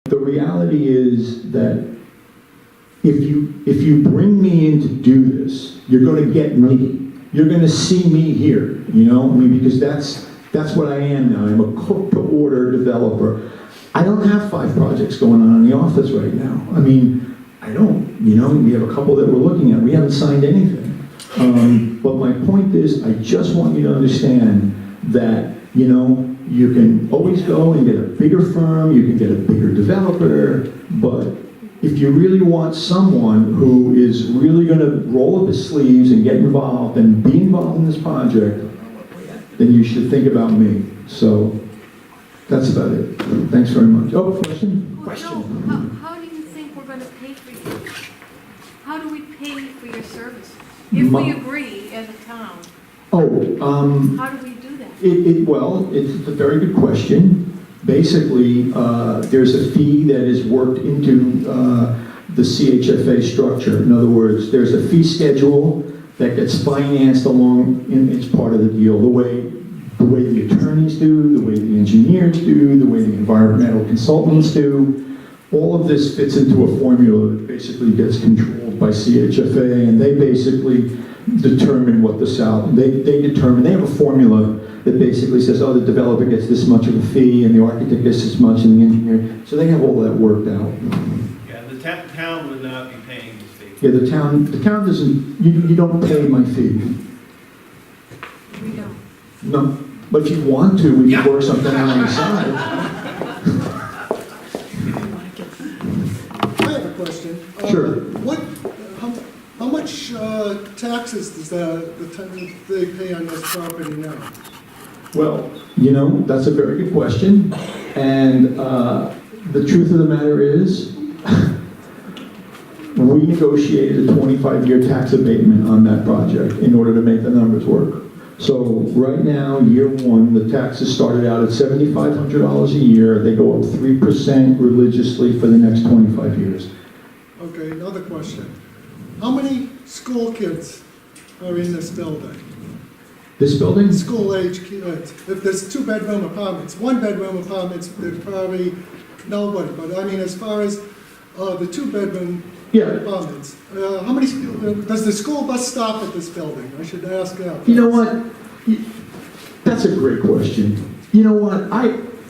The reality is that if you bring me in to do this, you're going to get me. You're going to see me here, you know? I mean, because that's what I am now. I'm a cook-to-order developer. I don't have 5 projects going on in the office right now. I mean, I don't, you know? We have a couple that we're looking at. We haven't signed anything. But my point is, I just want you to understand that, you know, you can always go and get a bigger firm, you can get a bigger developer, but if you really want someone who is really going to roll up his sleeves and get involved and be involved in this project, then you should think about me. So that's about it. Thanks very much. Oh, question? Well, Question. no, how do you think we're going to pay for you? How do we pay for your service? If we agree as a town, how do we do that? Well, it's a very good question. Basically, there's a fee that is worked into the CHFA structure. In other words, there's a fee schedule that gets financed along, and it's part of the deal, the way the attorneys do, the way the engineers do, the way the environmental consultants do. All of this fits into a formula that basically gets controlled by CHFA, and they basically determine what the salary, they have a formula that basically says, oh, the developer gets this much of a fee, and the architect gets this much, and the engineer, so they have all that worked out. Yeah, the town would not be paying this fee. Yeah, the town doesn't, you don't pay my fee. We don't. No, but if you want to, we can work something out on the side. I have a question. Sure. How much taxes does they pay on this property now? Well, you know, that's a very good question, and the truth of the matter is, we negotiated a 25-year tax abatement on that project in order to make the numbers work. So right now, year one, the taxes started out at $7,500 a year. They go up 3% religiously for the next 25 years. Okay, another question. How many school kids are in this building? This building? School-age kids. If there's 2-bedroom apartments, 1-bedroom apartments, there's probably nobody. But I mean, as far as the 2-bedroom apartments, how many, does the school bus stop at this building? I should ask that. You know what? That's a great question. You know what?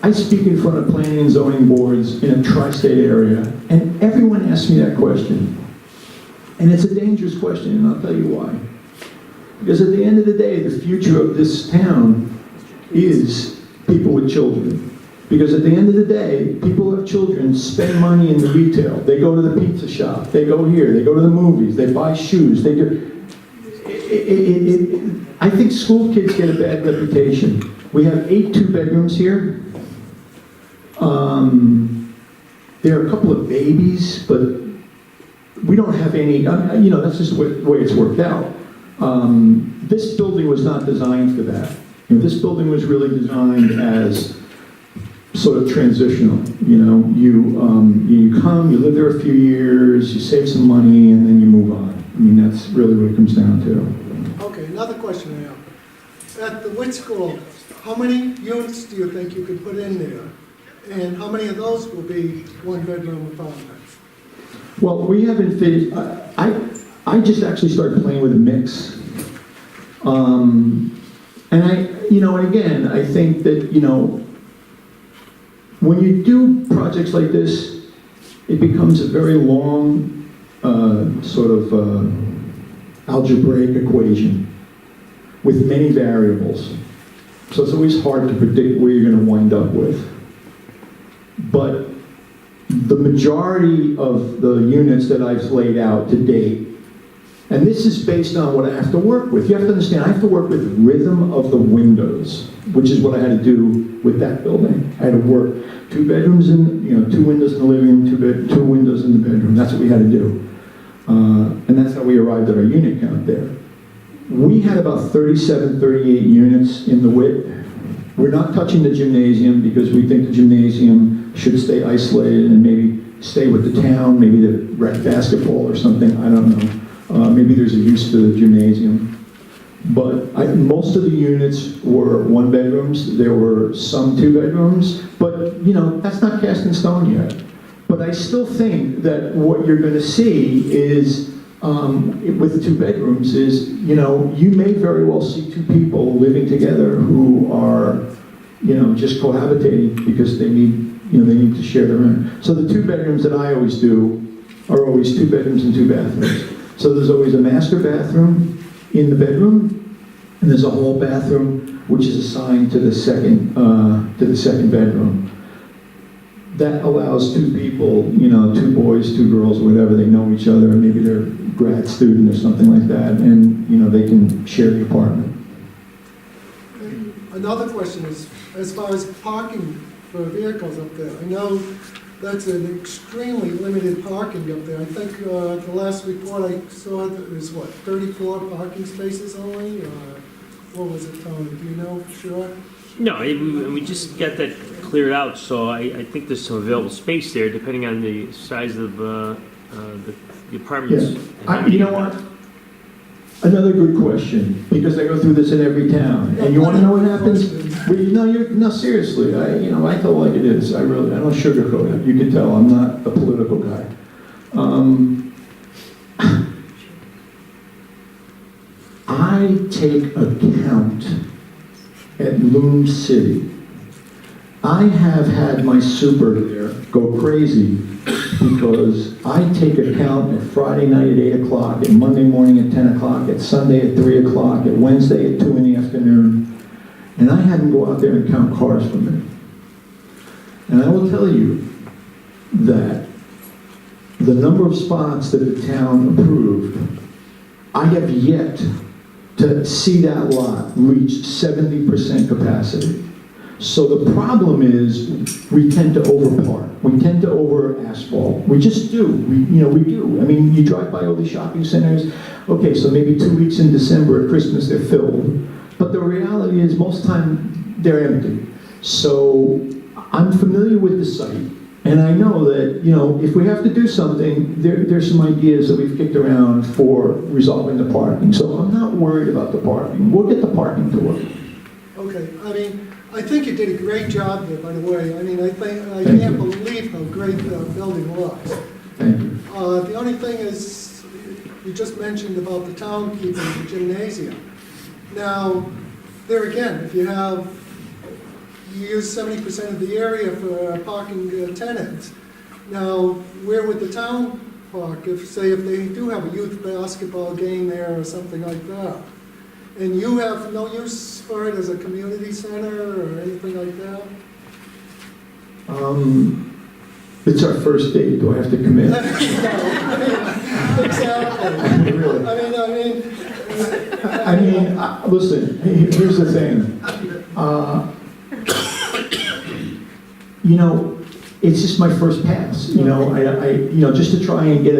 I speak in front of planning and zoning boards in a tri-state area, and everyone asks me that question. And it's a dangerous question, and I'll tell you why. Because at the end of the day, the future of this town is people with children. Because at the end of the day, people who have children spend money in the retail. They go to the pizza shop, they go here, they go to the movies, they buy shoes, they do. I think school kids get a bad reputation. We have 8 2-bedrooms here. There are a couple of babies, but we don't have any, you know, that's just the way it's worked out. This building was not designed for that. You know, this building was really designed as sort of transitional. You know, you come, you live there a few years, you save some money, and then you move on. I mean, that's really what it comes down to. Okay, another question I have. At the Witt School, how many units do you think you could put in there? And how many of those will be 1-bedroom apartments? Well, we haven't figured, I just actually started playing with a mix. And you know, and again, I think that, you know, when you do projects like this, it becomes a very long, sort of algebraic equation with many variables. So it's always hard to predict where you're going to wind up with. But the majority of the units that I've laid out to date, and this is based on what I have to work with. You have to understand, I have to work with rhythm of the windows, which is what I had to do with that building. I had to work 2 bedrooms and, you know, 2 windows in the living room, 2 windows in the bedroom. That's what we had to do. And that's how we arrived at our unit count there. We had about 37, 38 units in the Witt. We're not touching the gymnasium because we think the gymnasium should stay isolated and maybe stay with the town, maybe the rec basketball or something, I don't know. Maybe there's a use for the gymnasium. But most of the units were 1-bedrooms. There were some 2-bedrooms, but you know, that's not cast in stone yet. But I still think that what you're gonna see is, with 2 bedrooms is, you know, you may very well see 2 people living together who are, you know, just cohabitating because they need, you know, they need to share their room. So the 2 bedrooms that I always do are always 2 bedrooms and 2 bathrooms. So there's always a master bathroom in the bedroom, and there's a hall bathroom which is assigned to the second bedroom. That allows 2 people, you know, 2 boys, 2 girls, whatever, they know each other, maybe they're a grad student or something like that, and, you know, they can share the apartment. Another question is, as far as parking for vehicles up there, I know that's an extremely limited parking up there. I think the last report I saw, there's what, 34 parking spaces only? What was it, Tony? Do you know for sure? No, we just got that cleared out, so I think there's some available space there, depending on the size of the apartments. Yeah, you know what? Another good question, because I go through this in every town, and you want to know what happens? No, seriously, I tell like it is. I don't sugarcoat it. You can tell I'm not a political guy. I take account at Loom City. I have had my super there go crazy because I take account at Friday night at 8 o'clock, at Monday morning at 10 o'clock, at Sunday at 3 o'clock, at Wednesday at 2 in the afternoon, and I had them go out there and count cars for me. And I will tell you that the number of spots that the town approved, I have yet to see that lot reach 70% capacity. So the problem is we tend to overpark. We tend to over asphalt. We just do. We do. I mean, you drive by all these shopping centers. Okay, so maybe 2 weeks in December at Christmas they're filled, but the reality is most time they're empty. So I'm familiar with the site, and I know that if we have to do something, there's some ideas that we've kicked around for resolving the parking. So I'm not worried about the parking. We'll get the parking to work. Okay, I think you did a great job there, by the way. I can't believe how great the building was. Thank you. The only thing is, you just mentioned about the town keeping the gymnasium. Now, there again, if you use 70% of the area for parking tenants, now, where would the town park if they do have a youth basketball game there or something like that? And you have no use for it as a community center or anything like that? It's our first date. Do I have to commit? Exactly. Really? Listen, here's the thing. It's just my first pass. Just to try and get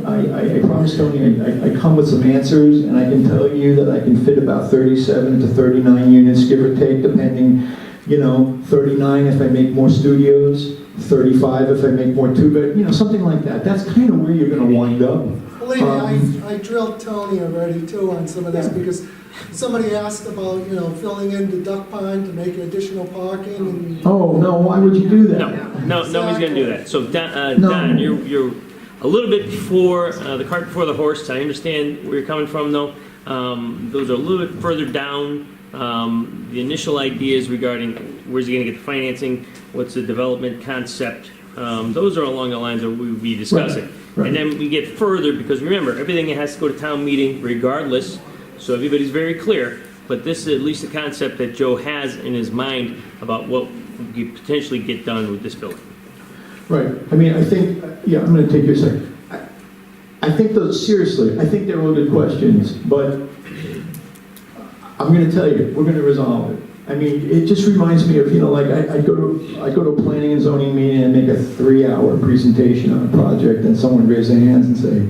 I promised Tony I come with some answers, and I can tell you that I can fit about 37 to 39 units, give or take, depending. 39 if I make more studios, 35 if I make more two-bed, something like that. That's kind of where you're going to wind up. Believe me, I drilled Tony already too on some of this because somebody asked about, filling in the duck pond to make additional parking and... Oh, no, why would you do that? No, nobody's going to do that. So, Don, No. you're a little bit before the cart before the horse. I understand where you're coming from, though. Those are a little bit further down. The initial ideas regarding where's he going to get the financing, what's the development concept, those are along the lines that we would be discussing. Right. And then we get further, because remember, everything has to go to town meeting regardless, so everybody's very clear, but this is at least a concept that Joe has in his mind about what we could potentially get done with this building. Right. I think, I'm going to take your second. I think those, seriously, I think they're all good questions, but I'm going to tell you, we're going to resolve it. It just reminds me of, I go to a planning and zoning meeting and make a 3-hour presentation on a project, and someone raises their hands and say,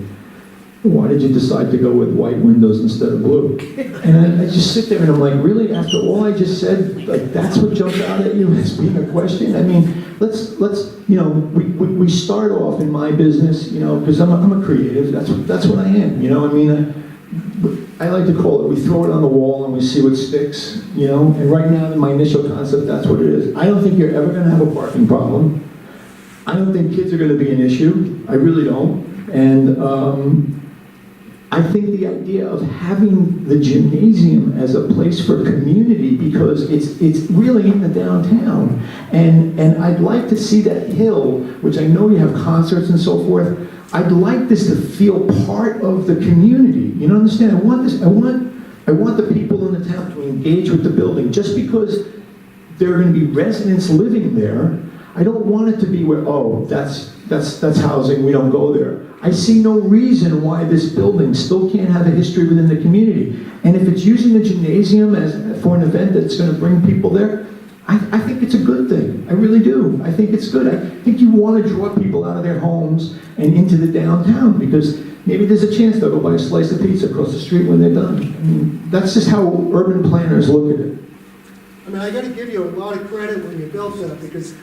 why did you decide to go with white windows instead of blue? And I just sit there and I'm like, really? After all I just said, that's what jumped out at you as being a question? Let's we start off in my business, because I'm a creative. That's what I am. I like to call it, we throw it on the wall and we see what sticks, and right now in my initial concept, that's what it is. I don't think you're ever going to have a parking problem. I don't think kids are going to be an issue. I really don't. And I think the idea of having the gymnasium as a place for community, because it's really in the downtown, and I'd like to see that hill, which I know you have concerts and so forth. I'd like this to feel part of the community. You know, understand? I want this. I want the people in the town to engage with the building. Just because there are going to be residents living there, I don't want it to be where, oh, that's housing, we don't go there. I see no reason why this building still can't have a history within the community. And if it's using the gymnasium for an event that's going to bring people there, I think it's a good thing. I really do. I think it's good. I think you want to draw people out of their homes and into the downtown, because maybe there's a chance they'll go buy a slice of pizza across the street when they're done. I mean, that's just how urban planners look at it. I mean, I gotta give you a lot of credit when you built that, because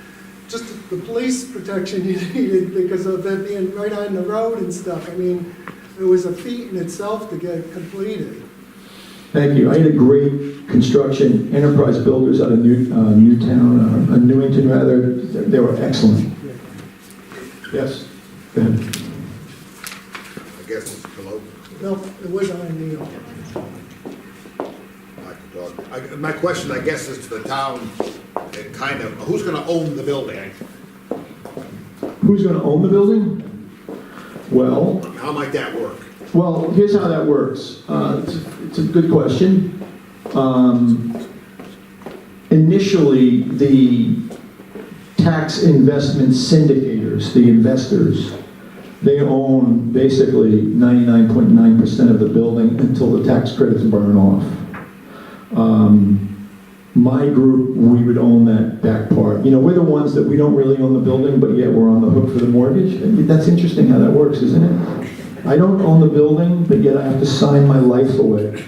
just the police protection you needed because of it being right on the road and stuff. I mean, it was a feat in itself to get completed. Thank you. I had a great construction enterprise builders out of Newington rather. They were excellent. Yes. Go ahead. I guess, hello? No, it was on Neil. My question, I guess, is to the town, kind of, who's gonna own the building? Who's going to own the building? Well, How might that work? Well, here's how that works. It's a good question. Initially, the tax investment syndicators, the investors, they own basically 99.9% of the building until the tax credits burn off. My group, we would own that back part. You know, we're the ones that we don't really own the building, but yet we're on the hook for the mortgage. That's interesting how that works, isn't it? I don't own the building, but yet I have to sign my life away.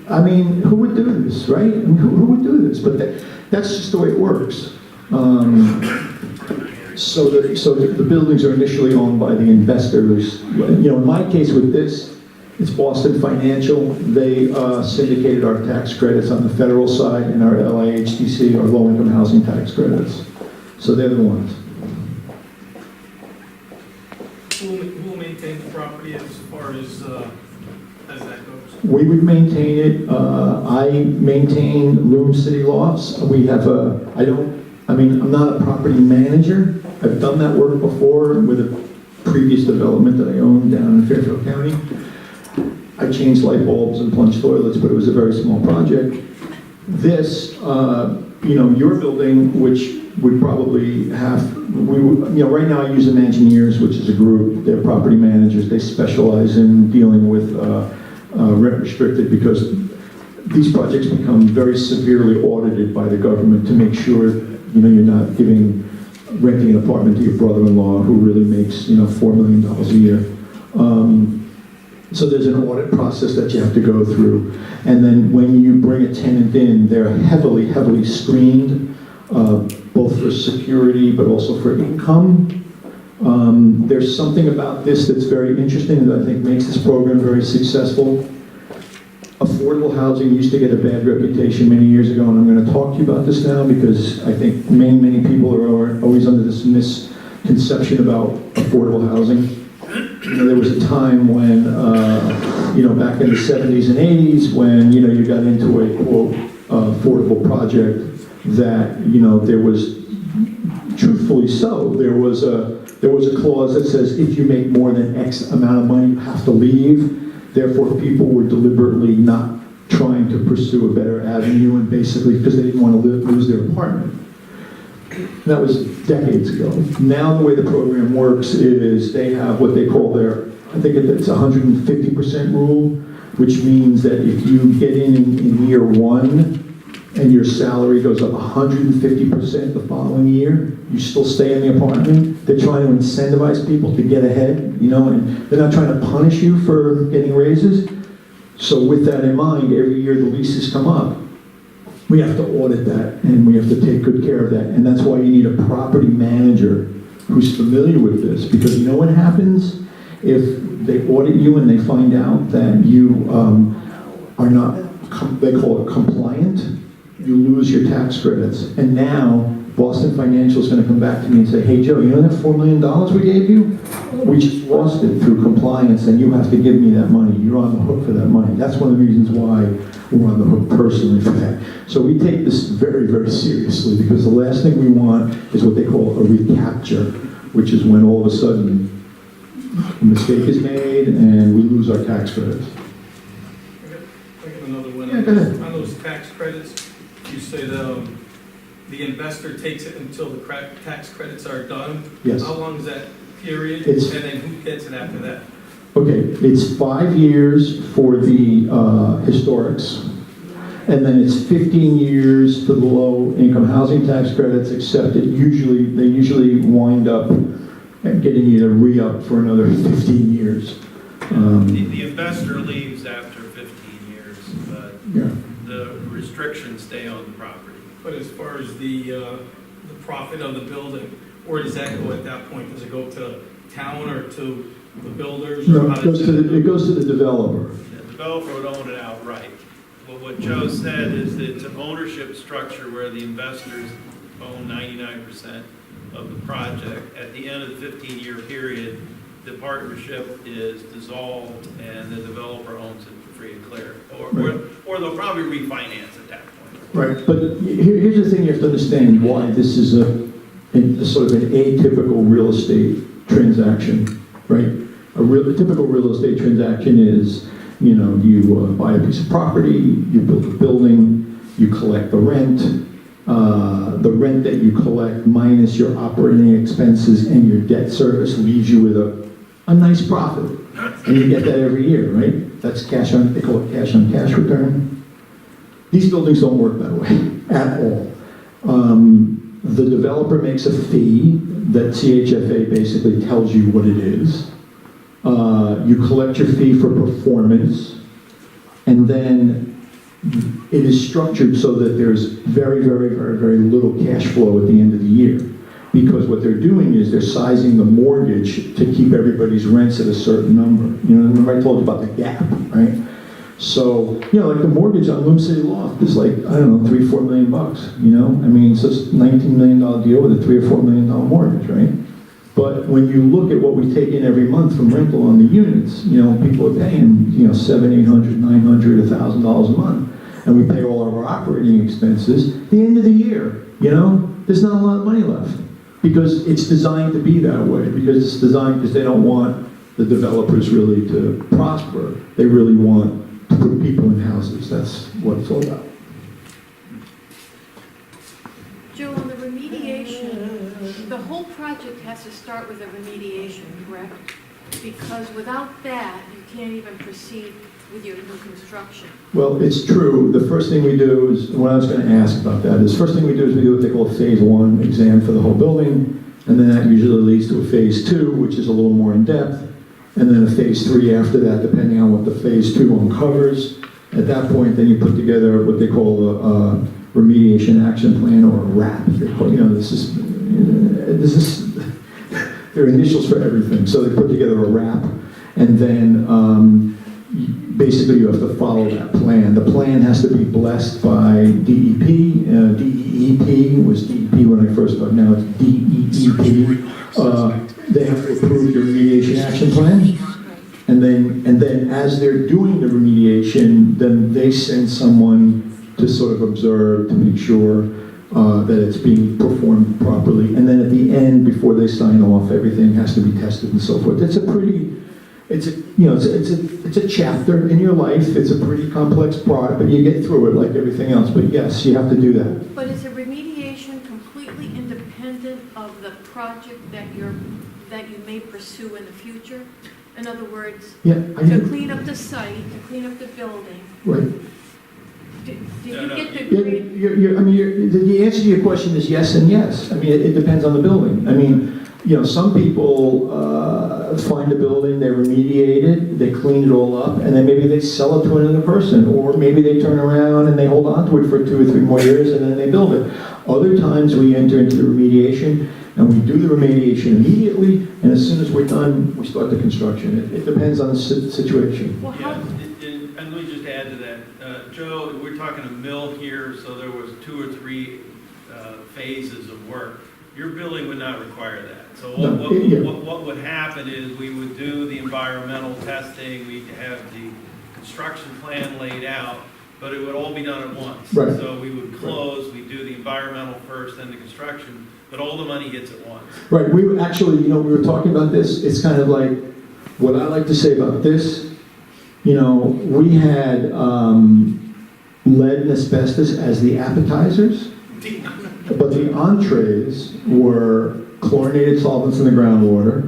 I mean, who would do this, right? I mean, who would do this? But that's just the way it works. So the buildings are initially owned by the investors. You know, in my case with this, it's Boston Financial. They syndicated our tax credits on the federal side and our LIHTC, our low-income housing tax credits. So they're the ones. Who will maintain the property as far as that goes? We would maintain it. I maintain Loom City Lofts. We have I'm not a property manager. I've done that work before with a previous development that I owned down in Fairfield County. I changed light bulbs and plunged toilets, but it was a very small project. This, your building, which would probably have, right now I use them engineers, which is a group. They're property managers. They specialize in dealing with rent restricted, because these projects become very severely audited by the government to make sure, you're not renting an apartment to your brother-in-law who really makes, $4 million a year. So there's an audit process that you have to go through. And then when you bring a tenant in, they're heavily, heavily screened, both for security, but also for income. There's something about this that's very interesting that I think makes this program very successful. Affordable housing used to get a bad reputation many years ago, and I'm going to talk to you about this now because I think many people are always under this misconception about affordable housing. There was a time when, back in the 70s and 80s, when, you got into a, quote, affordable project that, there was, truthfully so, there was a clause that says if you make more than X amount of money, you have to leave. Therefore, people were deliberately not trying to pursue a better avenue, and basically because they didn't want to lose their apartment. That was decades ago. Now the way the program works is they have what they call I think it's 150% rule, which means that if you get in year one and your salary goes up 150% the following year, you still stay in the apartment. They're trying to incentivize people to get ahead, and they're not trying to punish you for getting raises. So with that in mind, every year the leases come up, we have to audit that, and we have to take good care of that. And that's why you need a property manager who's familiar with this, because you know what happens if they audit you and they find out that you are not, they call it compliant, you lose your tax credits. And now Boston Financial's gonna come back to me and say, hey, Joe, you know that $4 million we gave you? We just lost it through compliance, and you have to give me that money. You're on the hook for that money. That's one of the reasons why we're on the hook personally for that. So we take this very, very seriously, because the last thing we want is what they call a recapture, which is when all of a sudden a mistake is made and we lose our tax credits. I got another one. Yeah, go ahead. On those tax credits, you said the investor takes it until the tax credits are done. Yes. How long is that period? It's- And then who gets it after that? Okay, it's 5 years for the historics, and then it's 15 years for the low-income housing tax credits, except they usually wind up getting you to re-up for another 15 years. The investor leaves after 15 years, but Yeah. the restrictions stay on the property. But as far as the profit of the building, where does that go at that point? Does it go to town or to the builders? No, or how it goes does to that- the developer. The developer would own it outright. But what Joe said is that it's an ownership structure where the investors own 99% of the project. At the end of the 15-year period, the partnership is dissolved and the developer owns it free and clear. Or they'll probably refinance at that point. Right, but here's the thing you have to understand why this is a sort of an atypical real estate transaction, right? A typical real estate transaction is, you know, you buy a piece of property, you build a building, you collect the rent that you collect minus your operating expenses and your debt service leaves you with a nice profit. And you get that every year, right? That's cash on, they call it cash on cash return. These buildings don't work that way at all. The developer makes a fee that CHFA basically tells you what it is. You collect your fee for performance, and then it is structured so that there's very, very, very, very little cash flow at the end of the year. Because what they're doing is they're sizing the mortgage to keep everybody's rents at a certain number. You know, remember I told you about the gap, right? So, you know, like the mortgage on Loom City Loft is like, I don't know, $3 or $4 million, you know? I mean, so it's a $19 million deal with a $3 or $4 million mortgage, right? But when you look at what we take in every month from rental on the units, you know, people are paying, you know, $700, $800, $900, $1,000 a month. And we pay all of our operating expenses. At the end of the year, you know, there's not a lot of money left. Because it's designed to be that way. Because it's designed because they don't want the developers really to prosper. They really want to put people in houses. That's what it's all about. Joe, on the remediation, the whole project has to start with a remediation, correct? Because without that, you can't even proceed with your new construction. Well, it's true. The first thing we do is, what I was going to ask about that is, first thing we do is we do what they call a phase 1 exam for the whole building, and then that usually leads to a phase 2, which is a little more in depth, and then a phase 3 after that, depending on what the phase 2 uncovers. At that point, then you put together what they call a remediation action plan, or a RAP. They call, you know, this is their initials for everything. So they put together a RAP, and then basically you have to follow that plan. The plan has to be blessed by DEP. DEEP was DEP when I first started. Now it's DEEP. They have to approve your remediation action plan. And then as they're doing the remediation, then they send someone to sort of observe to make sure that it's being performed properly. And then at the end, before they sign off, everything has to be tested and so forth. It's a chapter in your life. It's a pretty complex product, but you get through it like everything else. But yes, you have to do that. But is a remediation completely independent of the project that you may pursue in the future? In other words, Yeah, to clean up the site, to clean up the building, right. did No, you no. get the Yeah, the answer to your question is yes and yes. I mean, it depends on the building. I mean, you know, some people find a building, they remediate it, they clean it all up, and then maybe they sell it to another person, or maybe they turn around and they hold on to it for 2 or 3 more years and then they build it. Other times we enter into the remediation and we do the remediation immediately, and as soon as we're done, we start the construction. It depends on the situation. Well, Yeah, how, and let me just add to that. Joe, we're talking a mill here, so there was 2 or 3 phases of work. Your building would not require that. So No, what would happen is we would do the environmental testing, we'd have the construction plan laid out, but it would all be done at once. Right. So we would close, we'd do the environmental first, then the construction, but all the money hits at once. Right, we were actually, we were talking about this, it's kind of like, what I like to say about this, we had lead and asbestos as the appetizers, but the entrees were chlorinated solvents in the groundwater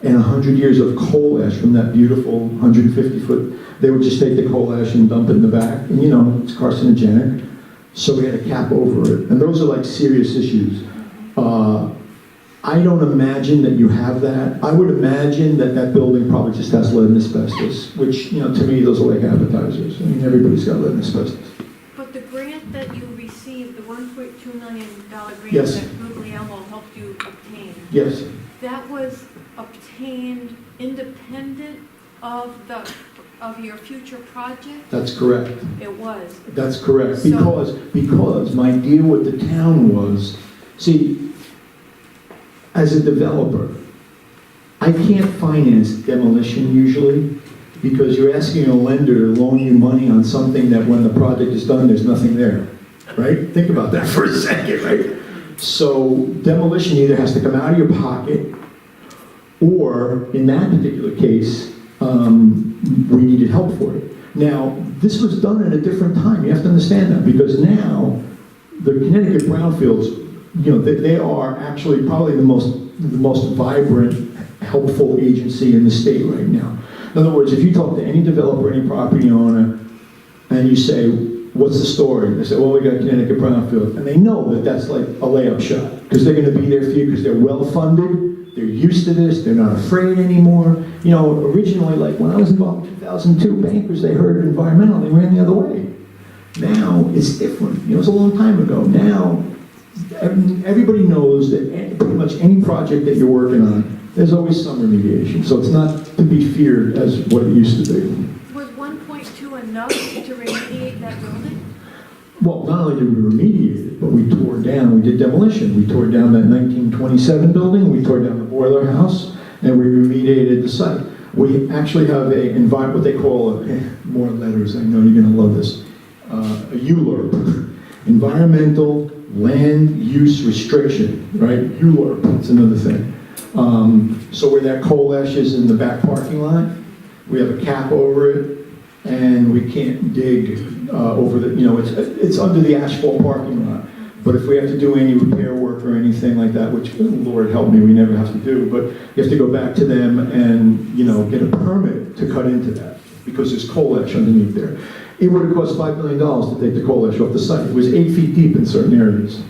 and 100 years of coal ash from that beautiful 150-foot. They would just take the coal ash and dump it in the back, and it's carcinogenic. So we had a cap over it, and those are like serious issues. I don't imagine that you have that. I would imagine that that building probably just has lead and asbestos, which, to me, those are like appetizers. I mean, everybody's got lead and asbestos. But the grant that you received, the $1.2 million grant Yes. that Guglielmo helped you obtain, Yes, that was obtained independent of your future project? that's correct. It was. That's correct, So- because my deal with the town was, see, as a developer, I can't finance demolition usually, because you're asking a lender to loan you money on something that when the project is done, there's nothing there, right? Think about that for a second, right? So demolition either has to come out of your pocket, or in that particular case, we needed help for it. Now, this was done at a different time, you have to understand that, because now, the Connecticut brownfields, they are actually probably the most vibrant, helpful agency in the state right now. In other words, if you talk to any developer, any property owner, and you say, what's the story? They say, well, we got Connecticut brownfield. And they know that that's like a layup shot, because they're gonna be there for you, because they're well-funded, they're used to this, they're not afraid anymore. Originally, like when I was involved in 2002, bankers, they heard environmental, they ran the other way. Now, it's different. It was a long time ago. Now, everybody knows that pretty much any project that you're working on, there's always some remediation. So it's not to be feared as what it used to be. Was 1.2 enough to remediate that building? Well, not only did we remediate it, but we tore down, we did demolition. We tore down that 1927 building, we tore down the boiler house, and we remediated the site. We actually have what they call, more letters, I know you're gonna love this, a ULURP, Environmental Land Use Restriction, right? ULURP, that's another thing. So where that coal ash is in the back parking lot, we have a cap over it, and we can't dig over it's under the asphalt parking lot. But if we have to do any repair work or anything like that, which, Lord help me, we never have to do, but you have to go back to them and, get a permit to cut into that, because there's coal ash underneath there. It would have cost $5 million to take the coal ash off the site. It was 8 feet deep in certain areas.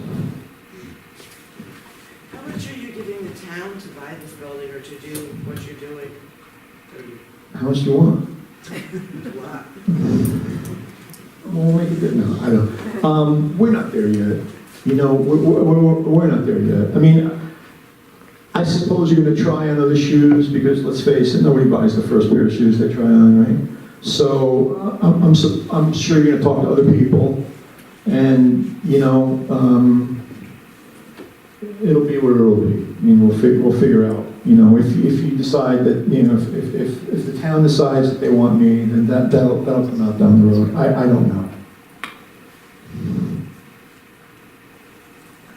How much are you giving the town to buy this building or to do what you're doing? How much do you want? What? We'll make it good now. I don't. We're not there yet. We're not there yet. I mean, I suppose you're going to try on other shoes, because let's face it, nobody buys the first pair of shoes they try on, right? So I'm sure you're going to talk to other people, and it'll be what it'll be. I mean, we'll figure out. If you decide that, if the town decides that they want me, then that'll come out down the road. I don't know.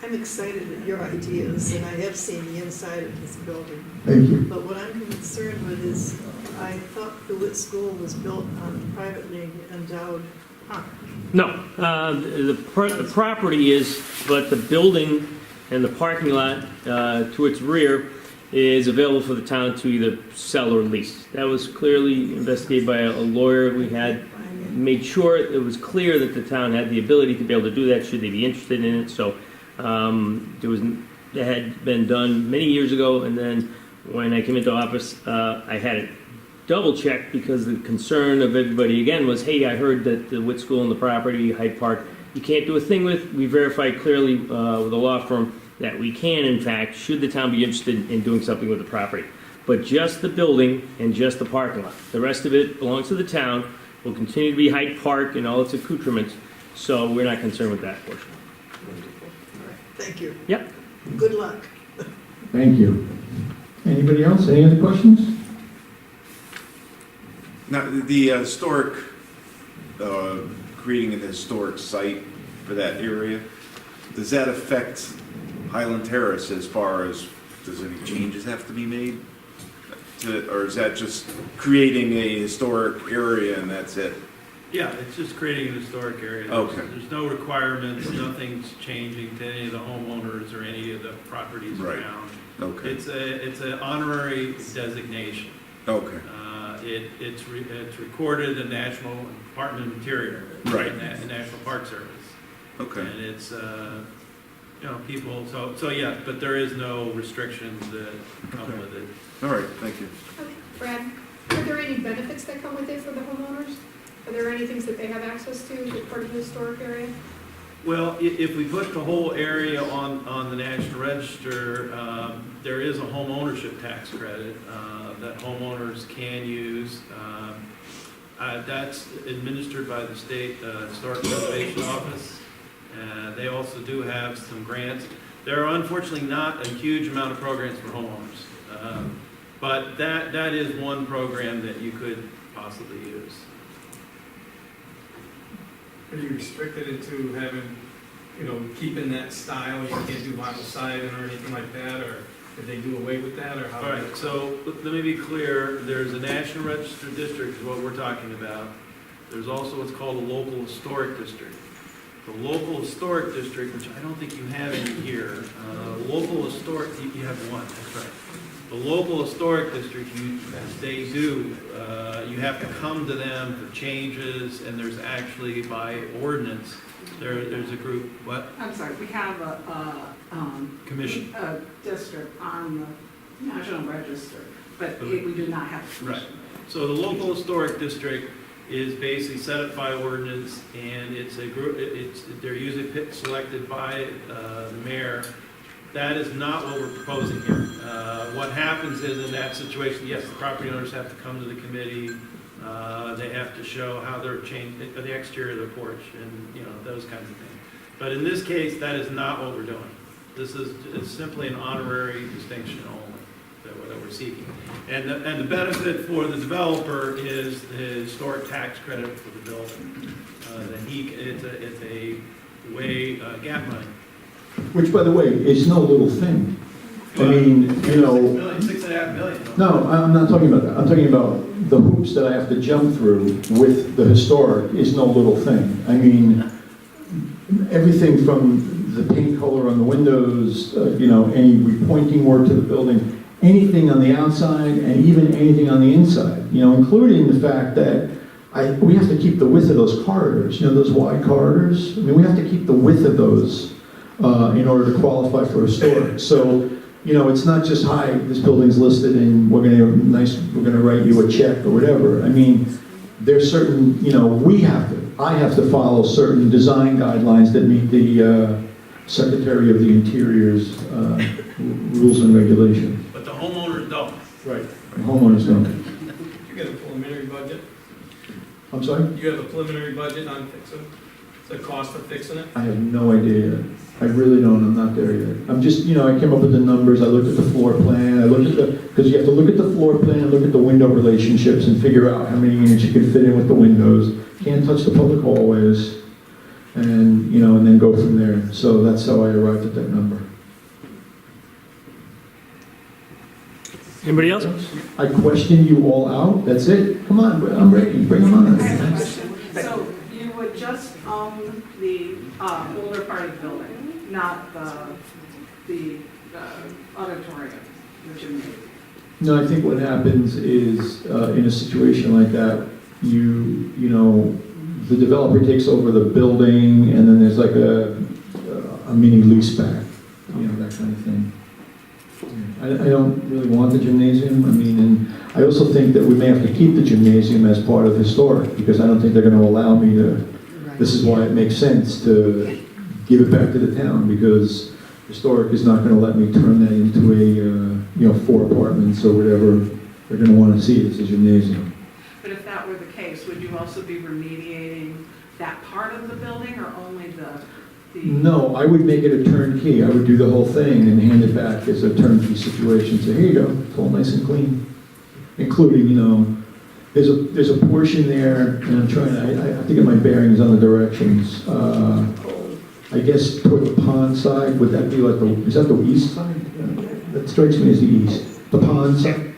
I'm excited at your ideas, and I have seen the inside of this building. Thank you. But what I'm concerned with is, I thought the Witt School was built on privately endowed park. No, the property is, but the building and the parking lot to its rear is available for the town to either sell or lease. That was clearly investigated by a lawyer. We had made sure it was clear that the town had the ability to be able to do that should they be interested in it. So that had been done many years ago, and then when I came into office, I had it double checked, because the concern of everybody again was, hey, I heard that the Witt School and the property, Hyde Park, you can't do a thing with. We verified clearly with a law firm that we can, in fact, should the town be interested in doing something with the property. But just the building and just the parking lot. The rest of it belongs to the town, will continue to be Hyde Park and all its accoutrements, so we're not concerned with that portion. Wonderful. All right. Thank you. Yep. Good luck. Thank you. Anybody else? Any other questions? Now, the historic, creating an historic site for that area, does that affect Highland Terrace as far as, does any changes have to be made? Or is that just creating a historic area and that's it? Yeah, it's just creating an historic area. Okay. There's no requirements, nothing's changing to any of the homeowners or any of the properties Right. around. Okay, It's an honorary designation. okay, It's recorded in the National Department of Interior. Right. The National Park Service. okay. And it's, people, so yes, but there is no restrictions that come Okay. with it. All right, thank you. Brad, are there any benefits that come with it for the homeowners? Are there any things that they have access to as part of the historic area? Well, if we put the whole area on the National Register, there is a home ownership tax credit that homeowners can use. That's administered by the State Historic Preservation Office. They also do have some grants. There are unfortunately not a huge amount of programs for homeowners, but that is one program that you could possibly use. Are you restricted into having, keeping that style, you can't do vinyl siding or anything like that, or did they do away with that, or how? All right, so let me be clear, there's a National Register District is what we're talking about. There's also what's called a local historic district. The local historic district, which I don't think you have in here, local historic, you have one, that's right. The local historic district, they do, you have to come to them for changes, and there's actually by ordinance, there's a group, what, I'm sorry, we have commission? a district on the National Register, but we do not have a Right. commission. So the local historic district is basically set up by ordinance, and it's a group, they're usually selected by the mayor. That is not what we're proposing here. What happens is in that situation, yes, the property owners have to come to the committee. They have to show how they're changing the exterior of the porch and, those kinds of things. But in this case, that is not what we're doing. It's simply an honorary distinction only that we're seeking. And the benefit for the developer is the historic tax credit for the building. It's a way, gap money. Which, by the way, is no little thing. I mean, $6.5 million. No, I'm not talking about that. I'm talking about the hoops that I have to jump through with the historic is no little thing. I mean, everything from the paint color on the windows, any repointing work to the building, anything on the outside and even anything on the inside, including the fact that we have to keep the width of those corridors, those wide corridors. I mean, we have to keep the width of those in order to qualify for historic. So, it's not just, hi, this building's listed and we're gonna write you a check or whatever. I mean, there's certain, I have to follow certain design guidelines that meet the Secretary of the Interior's rules and regulations. But the homeowners don't. Right. The homeowners don't. You got a preliminary budget? I'm sorry? You have a preliminary budget on fixing, the cost of fixing it? I have no idea yet. I really don't, I'm not there yet. I'm just, I came up with the numbers, I looked at the floor plan, I looked at because you have to look at the floor plan and look at the window relationships and figure out how many units you can fit in with the windows. Can't touch the public hallways, and, and then go from there. So that's how I arrived at that number. Anybody else? I questioned you all out, that's it. Come on, I'm ready, bring them on. I have a question. So you would just own the older part of the building, not the auditorium, the gymnasium? No, I think what happens is, in a situation like that, the developer takes over the building, and then there's like a mini lease back, that kind of thing. I don't really want the gymnasium, and I also think that we may have to keep the gymnasium as part of historic, because I don't think they're gonna allow me to, this is why it makes sense to give it back to the town, because historic is not gonna let me turn that into a, 4 apartments or whatever. They're gonna wanna see it as a gymnasium. But if that were the case, would you also be remediating that part of the building or only the No, I would make it a turnkey. I would do the whole thing and hand it back as a turnkey situation. Say, here you go, it's all nice and clean. Including, there's a portion there, and I'm trying to, I think of my bearings on the directions. I guess toward the pond side, would that be like is that the east side? That strikes me as the east. The pond side?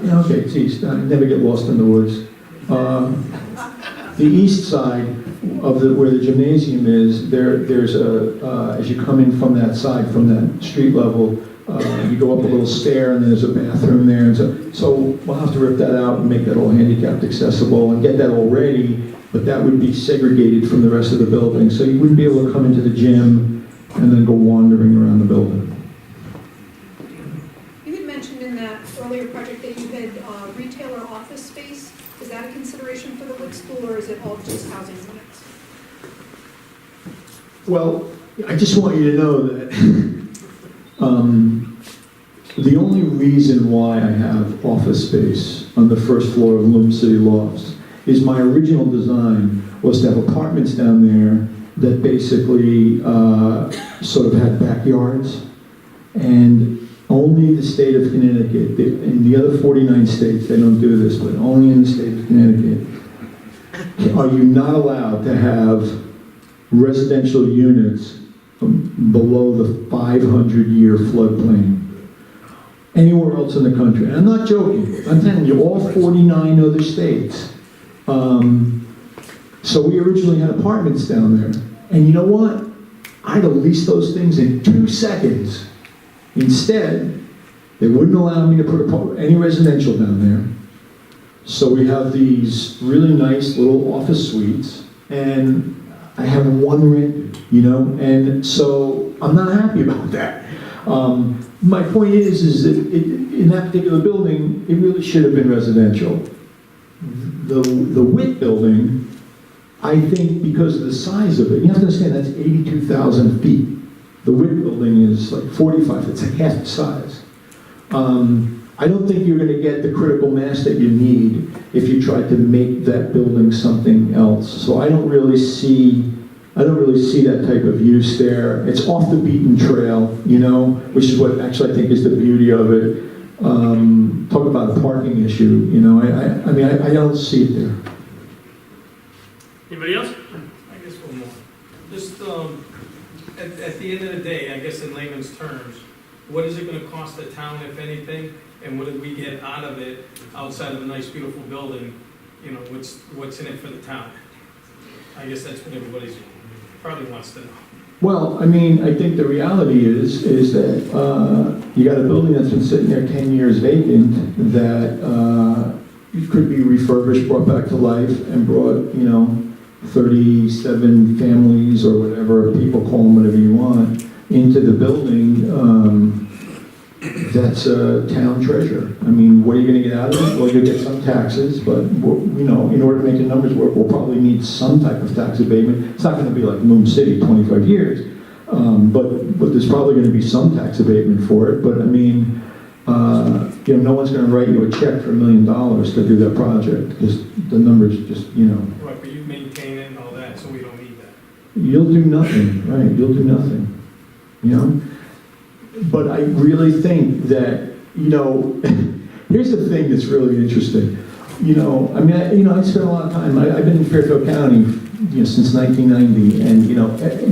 Yeah, okay, it's east. I never get lost in the woods. The east side of where the gymnasium is, there's as you come in from that side, from that street level, you go up a little stair and there's a bathroom there. And so we'll have to rip that out and make that all handicapped accessible and get that all ready, but that would be segregated from the rest of the building. So you wouldn't be able to come into the gym and then go wandering around the building. You had mentioned in that earlier project that you had retail or office space. Is that a consideration for the Witt School, or is it all just housing units? Well, I just want you to know that the only reason why I have office space on the first floor of Loom City Lofts is my original design was to have apartments down there that basically sort of had backyards, and only the state of Connecticut, in the other 49 states, they don't do this, but only in the state of Connecticut are you not allowed to have residential units below the 500-year floodplain. Anywhere else in the country. And I'm not joking. I'm telling you, all 49 other states. So we originally had apartments down there. And you know what? I'd have leased those things in 2 seconds. Instead, they wouldn't allow me to put any residential down there. So we have these really nice little office suites, and I have one rented, and so I'm not happy about that. My point is that in that particular building, it really should have been residential. The Witt building, I think because of the size of it, you have to understand that's 82,000 feet. The Witt building is like 45, it's like half the size. I don't think you're going to get the critical mass that you need if you try to make that building something else. So I don't really see that type of use there. It's off the beaten trail, which is what actually I think is the beauty of it. Talk about a parking issue, I don't see it there. Anybody else? I guess one more. Just, at the end of the day, I guess in layman's terms, what is it gonna cost the town, if anything? And what did we get out of it outside of a nice, beautiful building? What's in it for the town? I guess that's what everybody probably wants to know. Well, I think the reality is that you got a building that's been sitting there 10 years vacant that could be refurbished, brought back to life, and brought, 37 families or whatever, people call them whatever you want, into the building. That's a town treasure. What are you going to get out of it? Well, you'll get some taxes, but, in order to make the numbers work, we'll probably need some type of tax abatement. It's not going to be like Loom City, 25 years, but there's probably going to be some tax abatement for it. But, no one's going to write you a check for $1 million to do that project, because the numbers just, Right, but you maintain it and all that, so we don't need that. You'll do nothing, right? You'll do nothing, But I really think that, here's the thing that's really interesting. I spent a lot of time, I've been in Fairfield County, since 1990, and,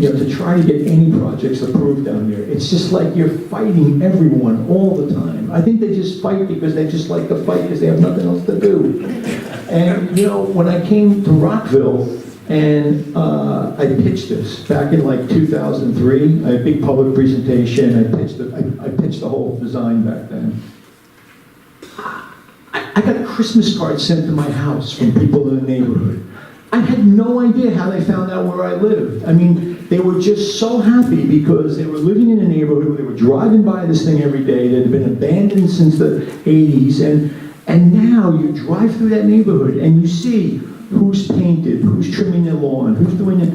to try to get any projects approved down there, it's just like you're fighting everyone all the time. I think they just fight because they just like to fight because they have nothing else to do. And, when I came to Rockville, and I pitched this back in like 2003. I had a big public presentation. I pitched the whole design back then. I got Christmas cards sent to my house from people in the neighborhood. I had no idea how they found out where I lived. They were just so happy because they were living in a neighborhood where they were driving by this thing every day that had been abandoned since the 80s. And now you drive through that neighborhood and you see who's painted, who's trimming their lawn, who's doing it.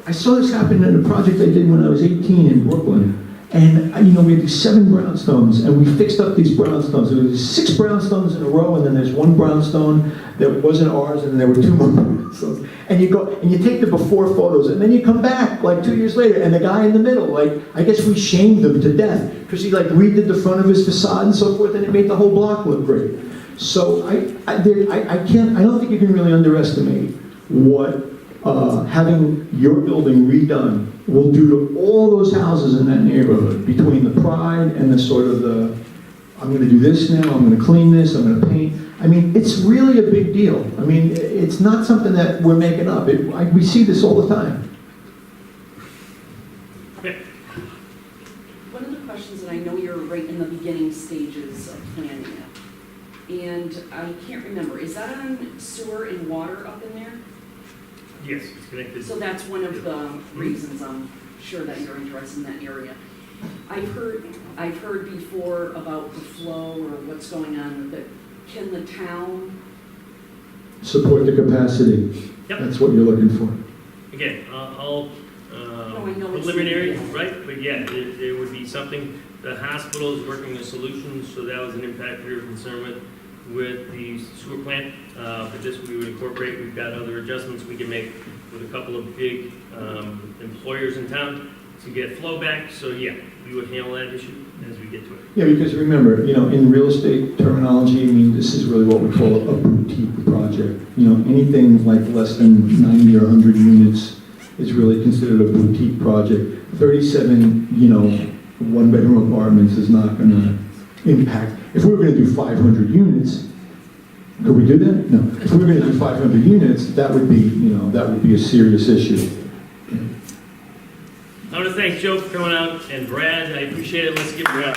I saw this happen in a project I did when I was 18 in Brooklyn. And, we had these 7 brownstones, and we fixed up these brownstones. There was 6 brownstones in a row, and then there's 1 brownstone that wasn't ours, and then there were 2 more brownstones. And you go, and you take the before photos, and then you come back, like 2 years later, and the guy in the middle, like, I guess we shamed him to death, because he, like, redid the front of his facade and so forth, and it made the whole block look great. So I don't think you can really underestimate what having your building redone will do to all those houses in that neighborhood, between the pride and the sort of the, I'm gonna do this now, I'm gonna clean this, I'm gonna paint. I mean, it's really a big deal. I mean, it's not something that we're making up. We see this all the time. One of the questions, and I know you're right in the beginning stages of planning it, and I can't remember, is that on sewer and water up in there? Yes, it's connected. So that's one of the reasons I'm sure that you're interested in that area. I've heard before about the flow or what's going on with it. Can the town? Support the capacity. Yep. That's what you're looking for. Again, all I know it's preliminary, limited. right? But yeah, there would be something, the hospital is working a solution, so that was an impact we were concerned with the sewer plant. But this we would incorporate. We've got other adjustments we can make with a couple of big employers in town to get flow back. So yeah, we would handle that issue as we get to it. Yeah, because remember, in real estate terminology, I mean, this is really what we call a boutique project. Anything like less than 90 or 100 units is really considered a boutique project. 37, one-bedroom apartments is not going to impact. If we were going to do 500 units, could we do that? No. If we were going to do 500 units, that would be a serious issue. I want to thank Joe for coming out, and Brad, I appreciate it. Let's give it a round.